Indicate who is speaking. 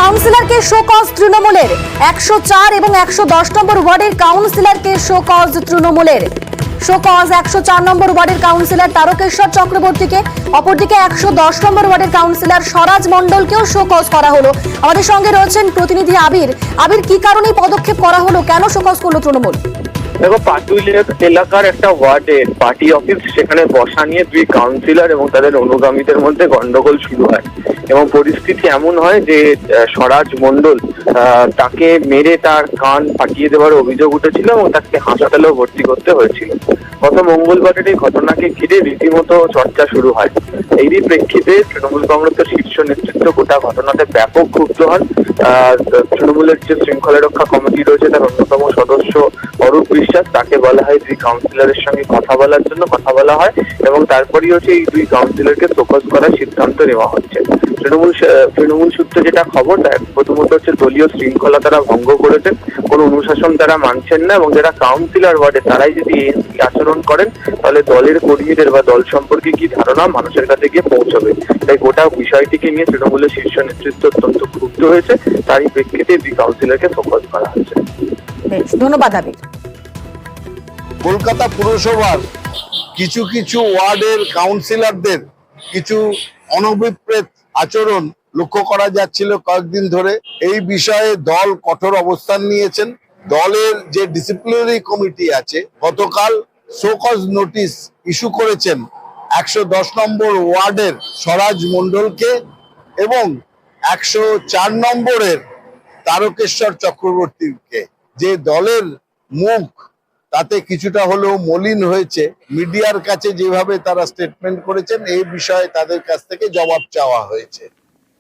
Speaker 1: কাউন্সিলরকে show cause তৃণমূলের 104 এবং 110 নম্বর ওয়ার্ডের কাউন্সিলরকে শোকজ তৃণমূলের শোকজ 104 নম্বর ওয়ার্ডের কাউন্সিলর তারকেশ্বর চক্রবর্তীকে, অপরদিকে 110 নম্বর ওয়ার্ডের কাউন্সিলর স্বরাজ মণ্ডলকেও শোকজ করা হলো। আমাদের সঙ্গে রয়েছেন প্রতিনিধি আবির। আবির, কি কারণে পদক্ষেপ করা হলো, কেন শোকজ করলো তৃণমূল?
Speaker 2: দেখো, পাটুইল এলাকার একটা ওয়ার্ডে পার্টি অফিস, সেখানে বসা নিয়ে দুই কাউন্সিলর এবং তাদের অনুগামীদের মধ্যে গন্ডগোল শুরু হয় এবং পরিস্থিতি এমন হয় যে স্বরাজ মণ্ডল তাকে মেরে তার কান ফাটিয়ে দেওয়ার অভিযোগ উঠেছিল এবং তাকে হাসপাতালেও ভর্তি করতে হয়েছিল। গত মঙ্গলবারের এই ঘটনাকে ঘিরে রীতিমতো চর্চা শুরু হয়। এরই প্রেক্ষিতে তৃণমূল কংগ্রেসের শীর্ষ নেতৃত্ব গোটা ঘটনাতে ব্যাপক ক্ষুব্ধ হন। তৃণমূলের যে শৃঙ্খলা রক্ষা কমিটি রয়েছে তার অন্যতম সদস্য অরূপ বিশ্বাস, তাকে বলা হয় দুই কাউন্সিলরের সঙ্গে কথা বলার জন্য, কথা বলা হয় এবং তারপরেই হচ্ছে এই দুই কাউন্সিলরকে শোকজ করার সিদ্ধান্ত নেওয়া হচ্ছে। তৃণমূল সূত্রে যেটা খবর, প্রথমত হচ্ছে দলীয় শৃঙ্খলা তারা ভঙ্গ করেছেন, কোনো অনুশাসন তারা মানছেন না এবং যারা কাউন্সিলর ওয়ার্ডে তারাই যদি এই আচরণ করেন তাহলে দলের কর্মীদের বা দল সম্পর্কে কি ধারণা মানুষের কাছে গিয়ে পৌঁছবে। তাই গোটা বিষয়টিকে নিয়ে তৃণমূলের শীর্ষ নেতৃত্ব অত্যন্ত ক্ষুব্ধ হয়েছে। তারই প্রেক্ষিতে দুই কাউন্সিলরকে শোকজ করা হয়েছে।
Speaker 1: ধন্যবাদ আবির।
Speaker 3: কলকাতা পুরসভার কিছু কিছু ওয়ার্ডের কাউন্সিলরদের কিছু অনভিপ্রেত আচরণ লক্ষ্য করা যাচ্ছিল কয়েকদিন ধরে। এই বিষয়ে দল কঠোর অবস্থান নিয়েছেন। দলের যে ডিসিপ্লিনারি কমিটি আছে গতকাল শোকজ নোটিশ ইস্যু করেছেন 110 নম্বর ওয়ার্ডের স্বরাজ মণ্ডলকে এবং 104 নম্বরের তারকেশ্বর চক্রবর্তীকে। যে দলের মুখ তাতে কিছুটা হলেও মলিন হয়েছে, মিডিয়ার কাছে যেভাবে তারা স্টেটমেন্ট করেছেন এই বিষয়ে তাদের কাছ থেকে জবাব চাওয়া হয়েছে।